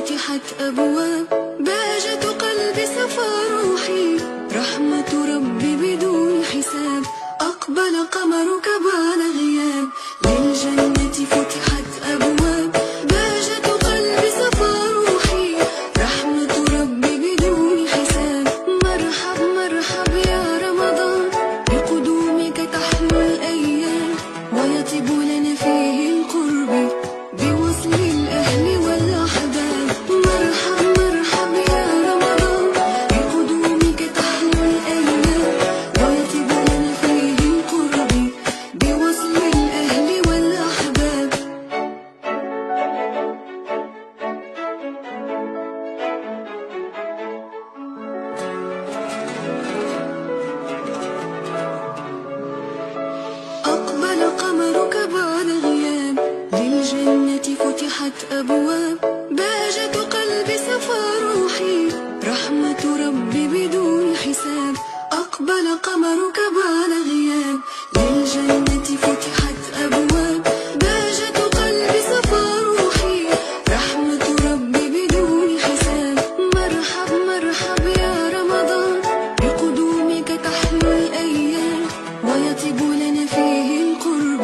فتحت أبواب، بهجة قلبي صفى روحي، رحمة ربي بدون حساب، أقبل قمرك بعد غياب، للجنة فتحت أبواب، بهجة قلبي صفى روحي، رحمة ربي بدون حساب، مرحب مرحب يا رمضان، بقدومك تحلو الأيام، ويطيب لنا فيه القرب بوصل الأهل والأحباب، مرحب مرحب يا رمضان، بقدومك تحلو الأيام، ويطيب لنا فيه القرب بوصل الأهل والأحباب. أقبل قمرك بعد غياب، للجنة فتحت أبواب، بهجة قلبي صفى روحي، رحمة ربي بدون حساب، أقبل قمرك بعد غياب، للجنة فتحت أبواب، بهجة قلبي صفى روحي، رحمة ربي بدون حساب، مرحب مرحب يا رمضان، بقدومك تحلو الأيام، ويطيب لنا فيه القرب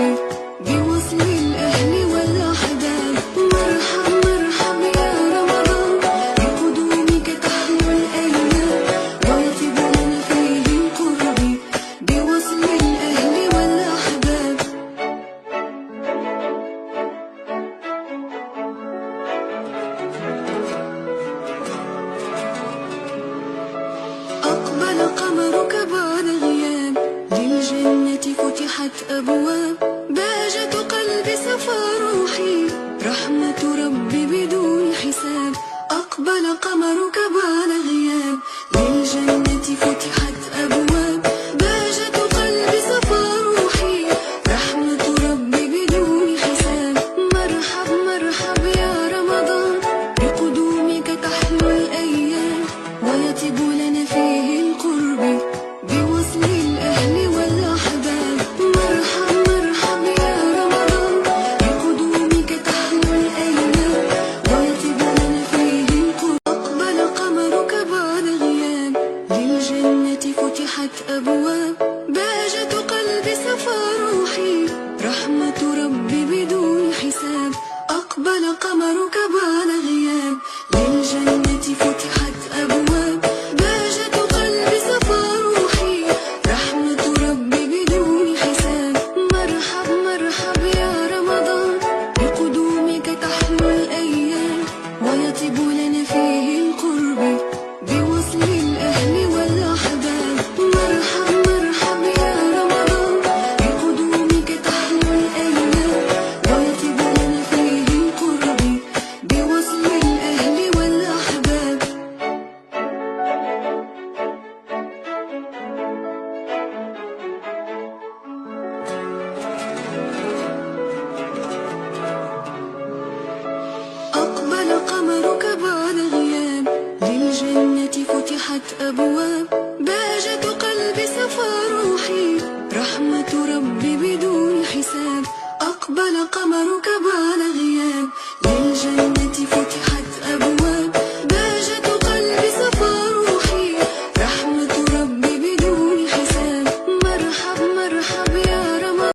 بوصل الأهل والأحباب، مرحب مرحب يا رمضان، بقدومك تحلو الأيام، ويطيب لنا فيه القرب بوصل الأهل والأحباب. أقبل قمرك بعد غياب، للجنة فتحت أبواب، بهجة قلبي صفى روحي، رحمة ربي بدون حساب، أقبل قمرك بعد غياب، للجنة فتحت أبواب، بهجة قلبي صفى روحي، رحمة ربي بدون حساب، مرحب مرحب يا رمضان، بقدومك تحلو الأيام، ويطيب لنا فيه القرب بوصل الأهل والأحباب، مرحب مرحب يا رمضان، بقدومك تحلو الأيام، ويطيب لنا فيه القرب. أقبل قمرك بعد غياب، للجنة فتحت أبواب، بهجة قلبي صفى روحي، رحمة ربي بدون حساب، أقبل قمرك بعد غياب، للجنة فتحت أبواب، بهجة قلبي صفى روحي، رحمة ربي بدون حساب، مرحب مرحب يا رمضان، بقدومك تحلو الأيام، ويطيب لنا فيه القرب بوصل الأهل والأحباب، مرحب مرحب يا رمضان، بقدومك تحلو الأيام، ويطيب لنا فيه القرب بوصل الأهل والأحباب. أقبل قمرك بعد غياب، للجنة فتحت أبواب، بهجة قلبي صفى روحي، رحمة ربي بدون حساب، أقبل قمرك